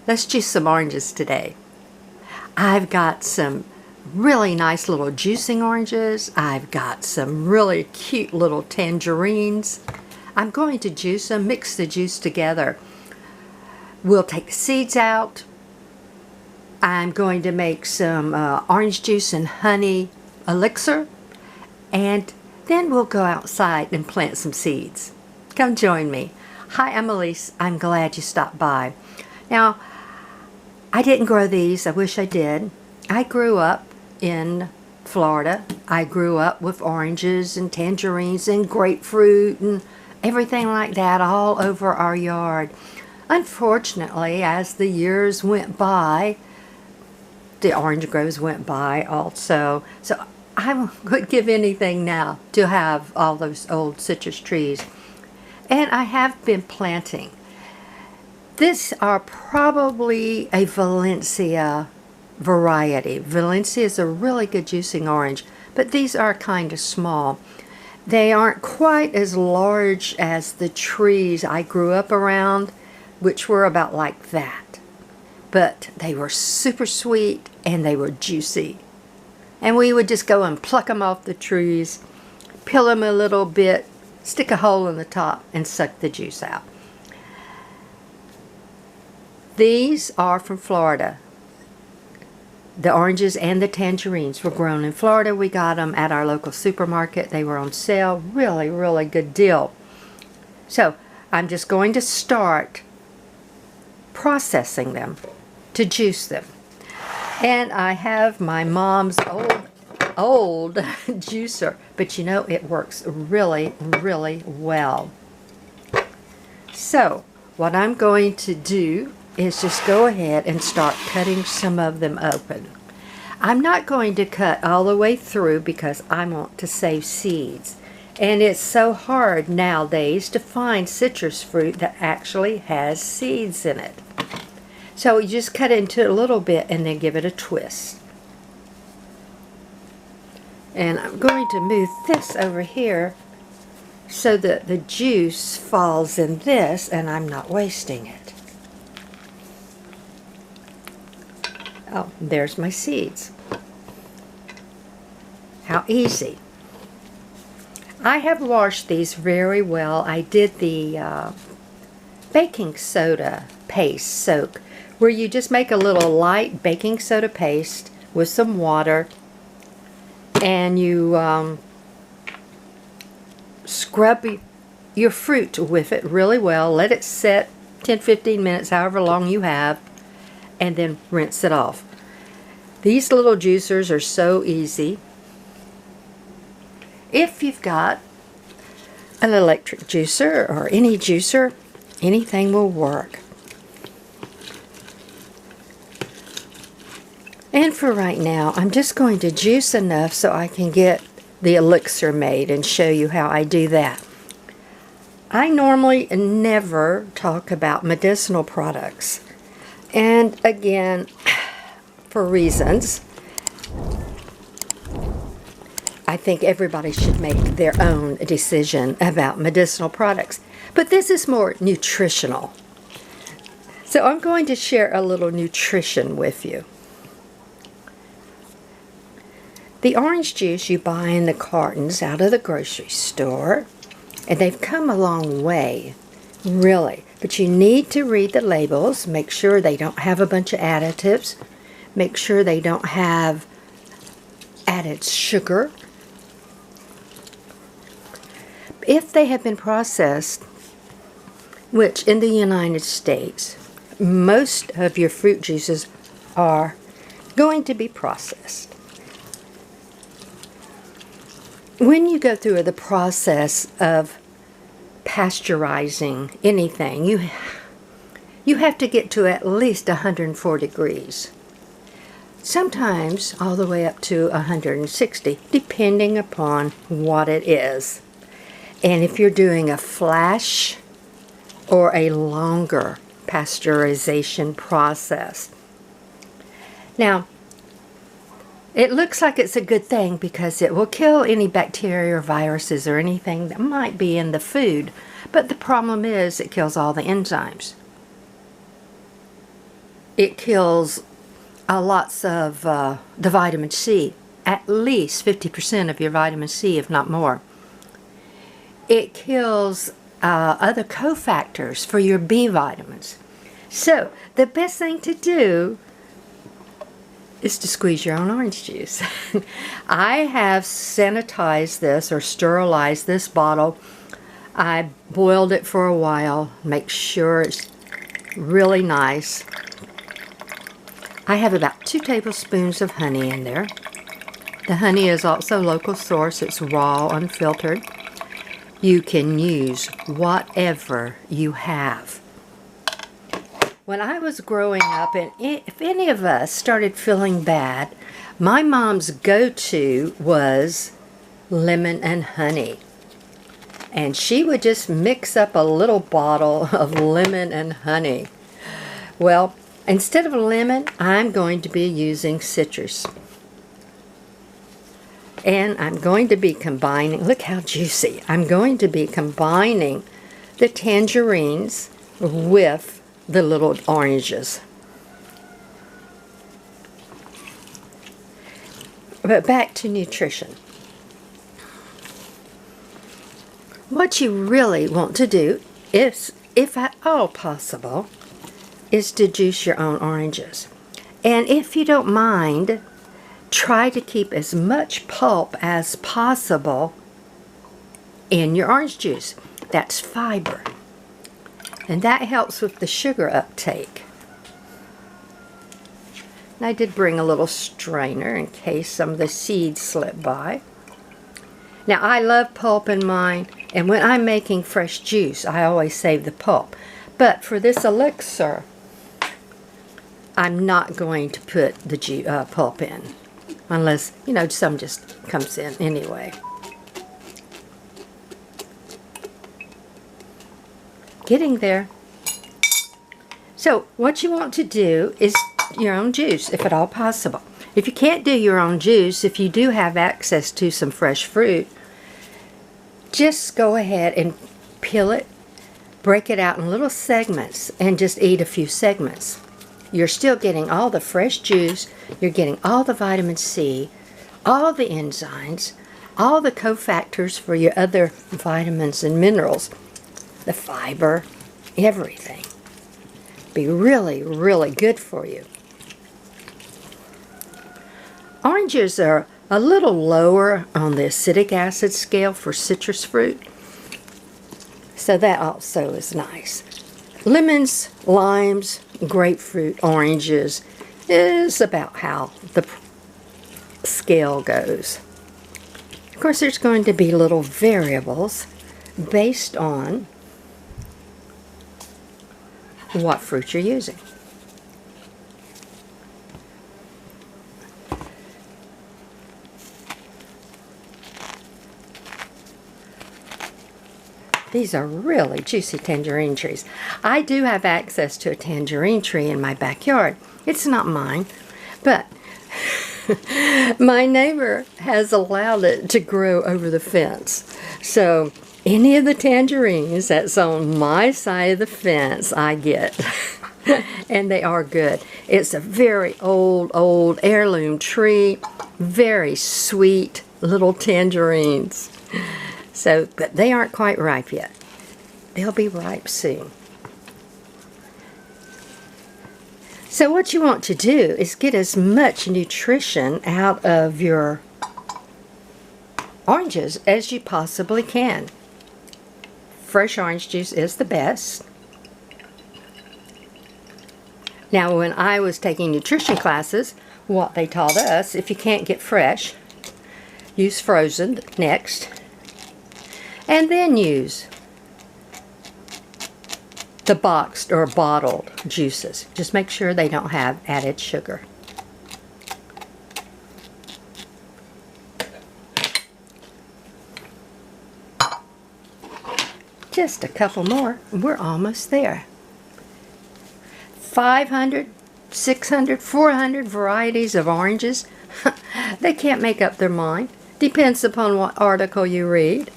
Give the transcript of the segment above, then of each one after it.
Let's juice some oranges today. I've got some really nice little juicing oranges. I've got some really cute little tangerines. I'm going to juice them, mix the juice together. We'll take the seeds out. I'm going to make some orange juice and honey elixir, and then we'll go outside and plant some seeds. Come join me. Hi, I'm Elise. I'm glad you stopped by. Now, I didn't grow these. I wish I did. I grew up in Florida. I grew up with oranges and tangerines and grapefruit and everything like that all over our yard. Unfortunately, as the years went by, the orange groves went by also. So I would give anything now to have all those old citrus trees. And I have been planting. These are probably a Valencia variety. Valencia is a really good juicing orange, but these are kind of small. They aren't quite as large as the trees I grew up around, which were about like that. But they were super sweet and they were juicy. And we would just go and pluck them off the trees, peel them a little bit, stick a hole in the top, and suck the juice out. These are from Florida. The oranges and the tangerines were grown in Florida. We got them at our local supermarket. They were on sale. Really, really good deal. So I'm just going to start processing them to juice them. And I have my mom's old juicer, but you know, it works really, really well. So what I'm going to do is just go ahead and start cutting some of them open. I'm not going to cut all the way through because I want to save seeds. And it's so hard nowadays to find citrus fruit that actually has seeds in it. So you just cut into it a little bit and then give it a twist. And I'm going to move this over here so that the juice falls in this and I'm not wasting it. Oh, there's my seeds. How easy. I have washed these very well. I did the baking soda paste soak, where you just make a little light baking soda paste with some water and you scrub your fruit with it really well. Let it set 10-15 minutes, however long you have, and then rinse it off. These little juicers are so easy. If you've got an electric juicer or any juicer, anything will work. And for right now, I'm just going to juice enough so I can get the elixir made and show you how I do that. I normally never talk about medicinal products. And again, for reasons, I think everybody should make their own decision about medicinal products. But this is more nutritional. So I'm going to share a little nutrition with you. The orange juice you buy in the cartons out of the grocery store, and they've come a long way, really. But you need to read the labels, make sure they don't have a bunch of additives, make sure they don't have added sugar. If they have been processed, which in the United States, most of your fruit juices are going to be processed. When you go through the process of pasteurizing anything, you have to get to at least 104 degrees. Sometimes all the way up to 160, depending upon what it is. And if you're doing a flash or a longer pasteurization process. Now, it looks like it's a good thing because it will kill any bacteria or viruses or anything that might be in the food. But the problem is it kills all the enzymes. it kills lots of the vitamin C, at least 50% of your vitamin C, if not more. It kills other cofactors for your B vitamins. So the best thing to do is to squeeze your own orange juice. I have sanitized this or sterilized this bottle. I boiled it for a while, make sure it's really nice. I have about 2 tablespoons of honey in there. The honey is also local source. It's raw, unfiltered. You can use whatever you have. When I was growing up, and if any of us started feeling bad, my mom's go-to was lemon and honey. And she would just mix up a little bottle of lemon and honey. Well, instead of lemon, I'm going to be using citrus. And I'm going to be combining, look how juicy. I'm going to be combining the tangerines with the little oranges. But back to nutrition. What you really want to do is, if at all possible, is to juice your own oranges. And if you don't mind, try to keep as much pulp as possible in your orange juice. That's fiber. And that helps with the sugar uptake. And I did bring a little strainer in case some of the seeds slip by. Now I love pulp in mine, and when I'm making fresh juice, I always save the pulp. But for this elixir, I'm not going to put the pulp in. Unless, you know, some just comes in anyway. Getting there. So what you want to do is your own juice, if at all possible. If you can't do your own juice, if you do have access to some fresh fruit, just go ahead and peel it, break it out in little segments, and just eat a few segments. You're still getting all the fresh juice, you're getting all the vitamin C, all the enzymes, all the cofactors for your other vitamins and minerals, the fiber, everything. Be really, really good for you. Oranges are a little lower on the acidic acid scale for citrus fruit, so that also is nice. Lemons, limes, grapefruit, oranges is about how the scale goes. Of course, there's going to be little variables based on what fruit you're using. These are really juicy tangerine trees. I do have access to a tangerine tree in my backyard. It's not mine, but my neighbor has allowed it to grow over the fence. So any of the tangerines that's on my side of the fence, I get. And they are good. It's a very old heirloom tree. Very sweet little tangerines. So, but they aren't quite ripe yet. They'll be ripe soon. So what you want to do is get as much nutrition out of your oranges as you possibly can. Fresh orange juice is the best. Now, when I was taking nutrition classes, what they taught us, if you can't get fresh, use frozen next. And then use the boxed or bottled juices. Just make sure they don't have added sugar. Just a couple more, and we're almost there. 500, 600, 400 varieties of oranges. They can't make up their mind. Depends upon what article you read.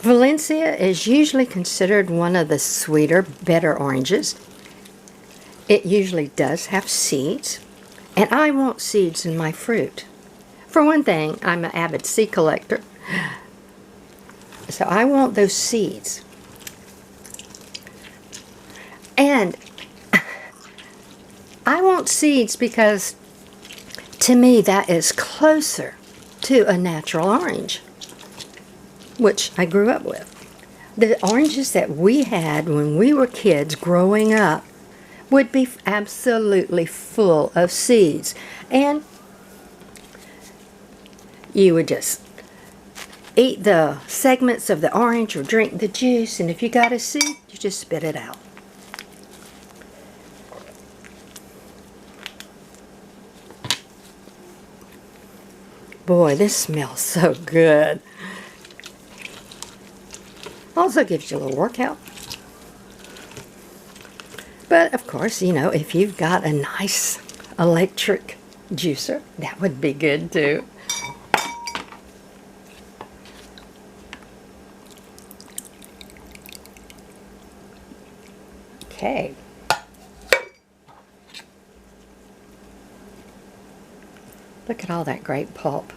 Valencia is usually considered one of the sweeter, better oranges. It usually does have seeds, and I want seeds in my fruit. For one thing, I'm an avid seed collector, so I want those seeds. And I want seeds because, to me, that is closer to a natural orange, which I grew up with. The oranges that we had when we were kids growing up would be absolutely full of seeds. And you would just eat the segments of the orange or drink the juice, and if you got a seed, you just spit it out. Boy, this smells so good. Also gives you a little workout. But of course, you know, if you've got a nice electric juicer, that would be good too. Okay. Look at all that great pulp.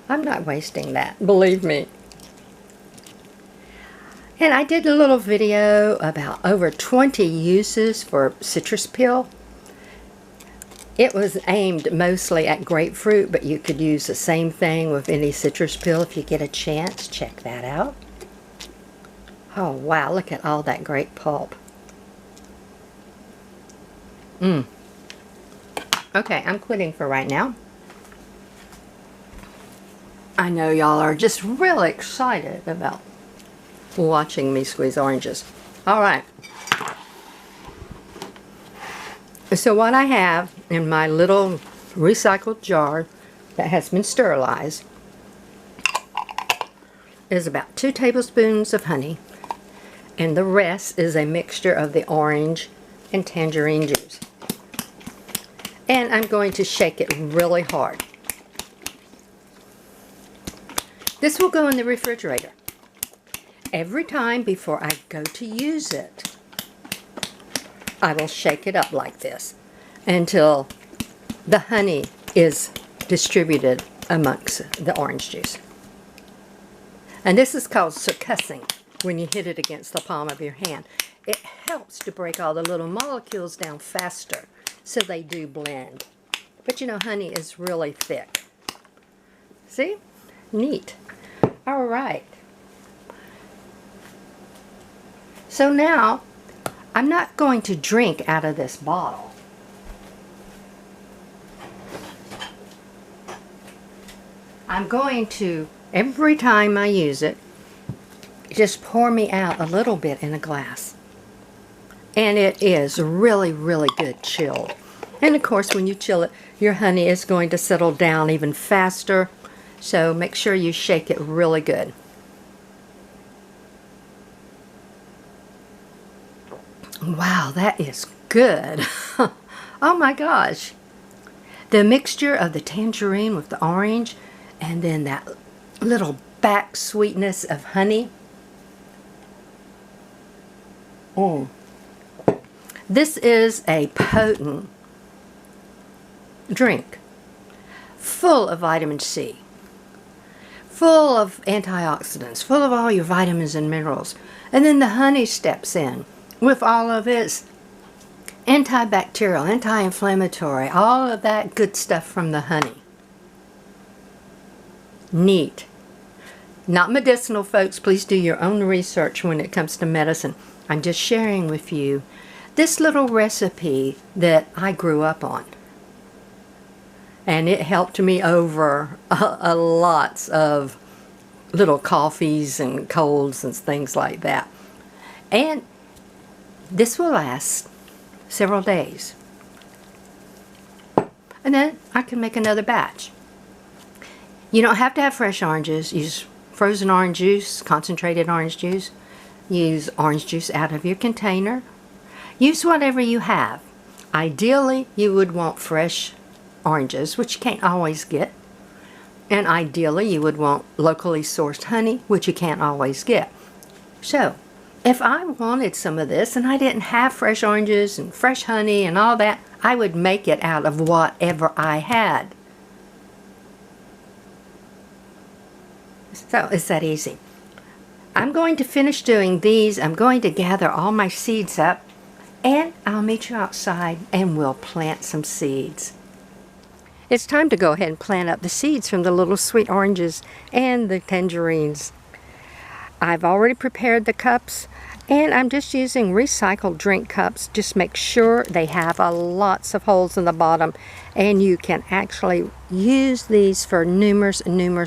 I'm not wasting that, believe me. And I did a little video about over 20 uses for citrus peel. It was aimed mostly at grapefruit, but you could use the same thing with any citrus peel if you get a chance. Check that out. Oh wow, look at all that great pulp. Okay, I'm quitting for right now. I know y'all are just really excited about watching me squeeze oranges. Alright. So what I have in my little recycled jar that has been sterilized is about 2 tablespoons of honey, and the rest is a mixture of the orange and tangerine juice. And I'm going to shake it really hard. This will go in the refrigerator. Every time before I go to use it, I will shake it up like this until the honey is distributed amongst the orange juice. And this is called succussing when you hit it against the palm of your hand. It helps to break all the little molecules down faster so they do blend. But you know, honey is really thick. See? Neat. All right. So now, I'm not going to drink out of this bottle. I'm going to, every time I use it, just pour me out a little bit in a glass. And it is really, really good chilled. And of course, when you chill it, your honey is going to settle down even faster. So make sure you shake it really good. Wow, that is good. Oh my gosh. The mixture of the tangerine with the orange and then that little back sweetness of honey. This is a potent drink full of vitamin C, full of antioxidants, full of all your vitamins and minerals. And then the honey steps in with all of its antibacterial, anti-inflammatory, all of that good stuff from the honey. Neat. Not medicinal, folks. Please do your own research when it comes to medicine. I'm just sharing with you this little recipe that I grew up on. And it helped me over lots of little coffees and colds and things like that. And this will last several days. And then I can make another batch. You don't have to have fresh oranges. Use frozen orange juice, concentrated orange juice. Use orange juice out of your container. Use whatever you have. Ideally, you would want fresh oranges, which you can't always get. And ideally you would want locally sourced honey, which you can't always get. So if I wanted some of this and I didn't have fresh oranges and fresh honey and all that, I would make it out of whatever I had. So it's that easy. I'm going to finish doing these. I'm going to gather all my seeds up, and I'll meet you outside and we'll plant some seeds. It's time to go ahead and plant up the seeds from the little sweet oranges and the tangerines. I've already prepared the cups, and I'm just using recycled drink cups. Just make sure they have lots of holes in the bottom, and you can actually use these for numerous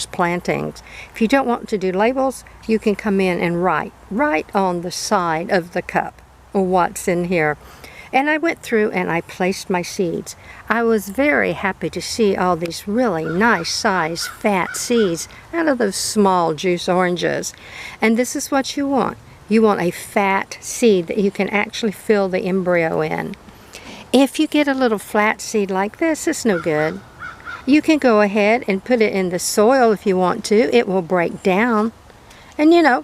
plantings. If you don't want to do labels, you can come in and write right on the side of the cup what's in here. And I went through and I placed my seeds. I was very happy to see all these really nice size fat seeds out of those small juice oranges. And this is what you want. You want a fat seed that you can actually fill the embryo in. If you get a little flat seed like this, it's no good. You can go ahead and put it in the soil if you want to. It will break down. And you know,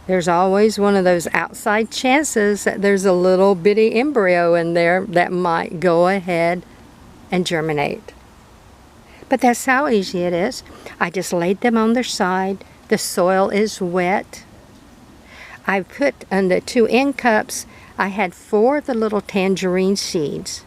there's always one of those outside chances that there's a little bitty embryo in there that might go ahead and germinate. But that's how easy it is. I just laid them on their side. The soil is wet. I put on the 2 end cups, I had 4 of the little tangerine seeds.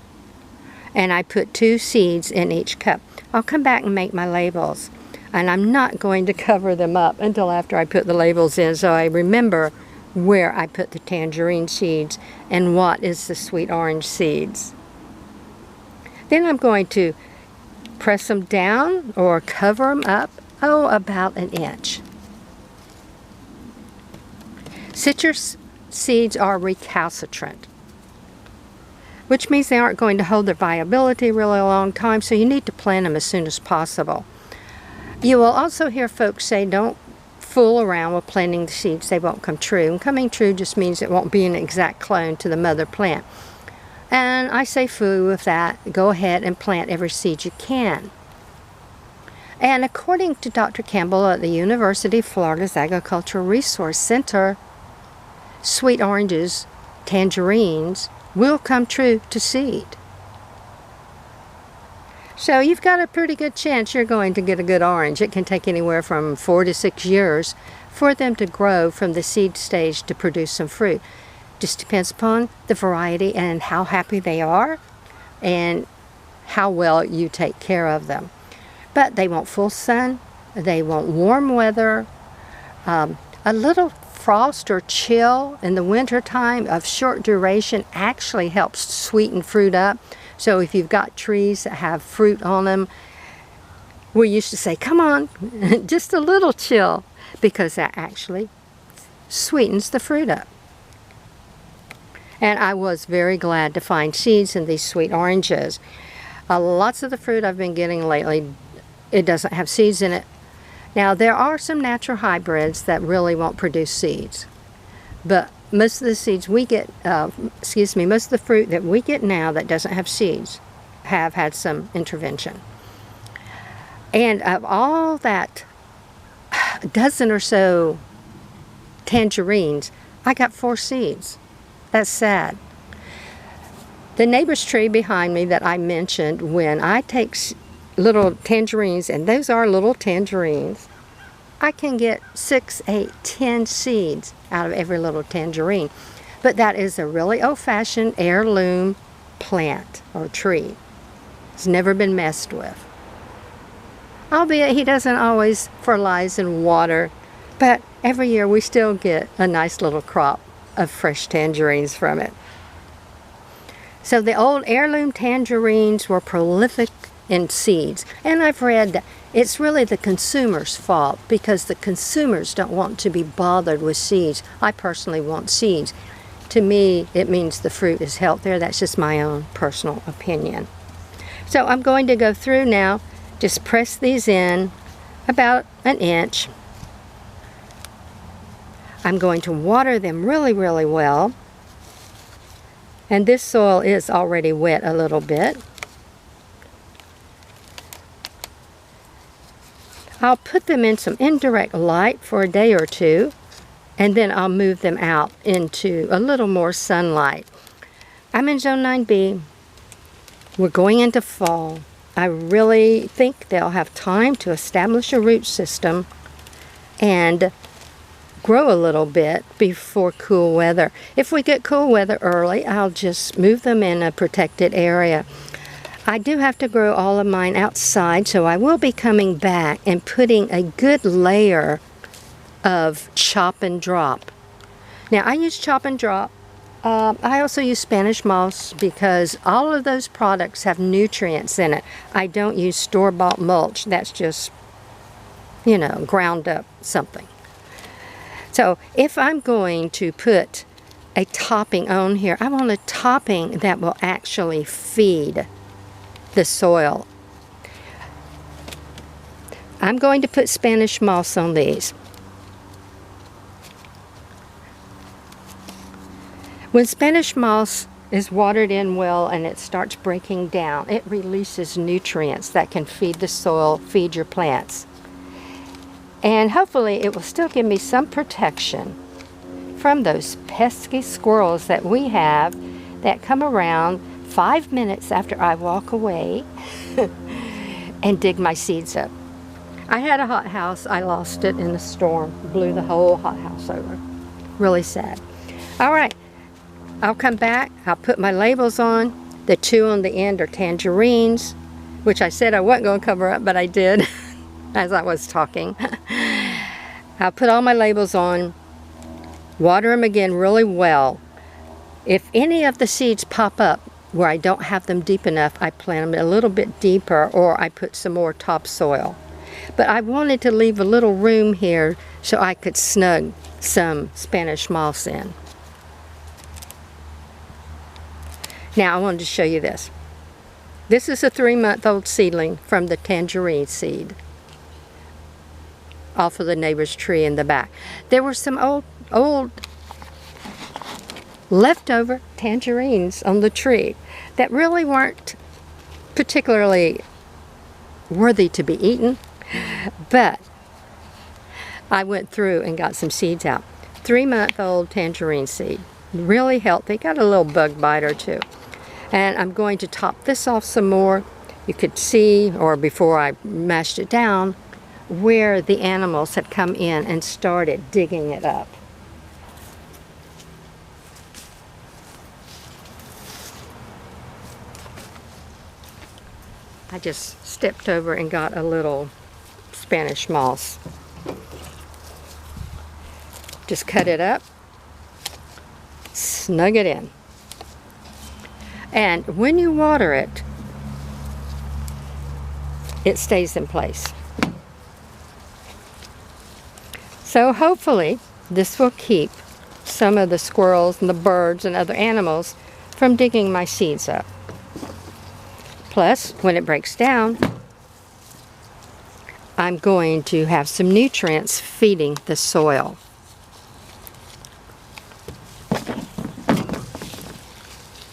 And I put 2 seeds in each cup. I'll come back and make my labels. And I'm not going to cover them up until after I put the labels in, so I remember where I put the tangerine seeds and what is the sweet orange seeds. Then I'm going to press them down or cover them up, about 1 inch. Citrus seeds are recalcitrant, which means they aren't going to hold their viability a really long time, so you need to plant them as soon as possible. You will also hear folks say don't fool around with planting the seeds, they won't come true. And coming true just means it won't be an exact clone to the mother plant. And I say fool with that. Go ahead and plant every seed you can. And according to Dr. Campbell at the University of Florida's Agricultural Resource Center, sweet oranges, tangerines, will come true to seed. So you've got a pretty good chance you're going to get a good orange. It can take anywhere from 4 to 6 years for them to grow from the seed stage to produce some fruit. Just depends upon the variety and how happy they are and how well you take care of them. But they want full sun, they want warm weather, a little frost or chill in the winter time of short duration actually helps sweeten fruit up. So if you've got trees that have fruit on them, we used to say, come on, just a little chill, because that actually sweetens the fruit up. And I was very glad to find seeds in these sweet oranges. Lots of the fruit I've been getting lately, it doesn't have seeds in it. Now there are some natural hybrids that really won't produce seeds, but most of the seeds we get, most of the fruit that we get now that doesn't have seeds have had some intervention. And of all that dozen or so tangerines, I got 4 seeds. That's sad. The neighbor's tree behind me that I mentioned, when I take little tangerines, and those are little tangerines, I can get 6, 8, 10 seeds out of every little tangerine. But that is a really old-fashioned heirloom plant or tree. It's never been messed with. Albeit he doesn't always fertilize and water, but every year we still get a nice little crop of fresh tangerines from it. So the old heirloom tangerines were prolific in seeds, and I've read that it's really the consumer's fault, because the consumers don't want to be bothered with seeds. I personally want seeds. To me, it means the fruit is healthier. That's just my own personal opinion. So I'm going to go through now, just press these in about 1 inch. I'm going to water them really, really well. And this soil is already wet a little bit. I'll put them in some indirect light for a day or two, and then I'll move them out into a little more sunlight. I'm in Zone 9B. We're going into fall. I really think they'll have time to establish a root system and grow a little bit before cool weather. If we get cool weather early, I'll just move them in a protected area. I do have to grow all of mine outside, so I will be coming back and putting a good layer of chop and drop. Now, I use chop and drop. I also use Spanish moss because all of those products have nutrients in it. I don't use store-bought mulch. That's just, you know, ground up something. So if I'm going to put a topping on here, I want a topping that will actually feed the soil. I'm going to put Spanish moss on these. When Spanish moss is watered in well and it starts breaking down, it releases nutrients that can feed the soil, feed your plants. And hopefully it will still give me some protection from those pesky squirrels that we have that come around 5 minutes after I walk away and dig my seeds up. I had a hothouse. I lost it in a storm. Blew the whole hothouse over. Really sad. All right. I'll come back. I'll put my labels on. The two on the end are tangerines, which I said I wasn't going to cover up, but I did as I was talking. I'll put all my labels on. Water them again really well. If any of the seeds pop up where I don't have them deep enough, I plant them a little bit deeper, or I put some more topsoil. But I wanted to leave a little room here so I could snug some Spanish moss in. Now I wanted to show you this. This is a 3-month-old seedling from the tangerine seed off of the neighbor's tree in the back. There were some old leftover tangerines on the tree that really weren't particularly worthy to be eaten, but I went through and got some seeds out. 3-month-old tangerine seed, really healthy, got a little bug bite or two. And I'm going to top this off some more. You could see, or before I mashed it down, where the animals had come in and started digging it up. I just stepped over and got a little Spanish moss. Just cut it up, snug it in. And when you water it, it stays in place. So hopefully this will keep some of the squirrels and the birds and other animals from digging my seeds up. Plus, when it breaks down, I'm going to have some nutrients feeding the soil.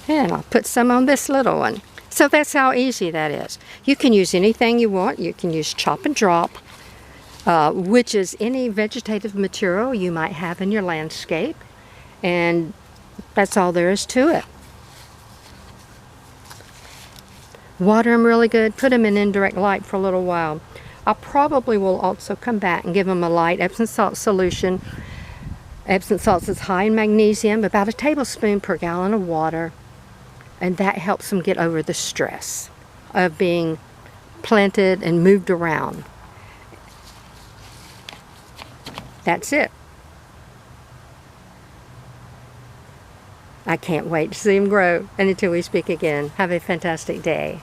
And I'll put some on this little one. So that's how easy that is. You can use anything you want. You can use chop and drop, which is any vegetative material you might have in your landscape. And that's all there is to it. Water them really good. Put them in indirect light for a little while. I probably will also come back and give them a light Epsom salt solution. Epsom salts is high in magnesium, about a tablespoon per gallon of water. And that helps them get over the stress of being planted and moved around. That's it. I can't wait to see them grow. And until we speak again, have a fantastic day.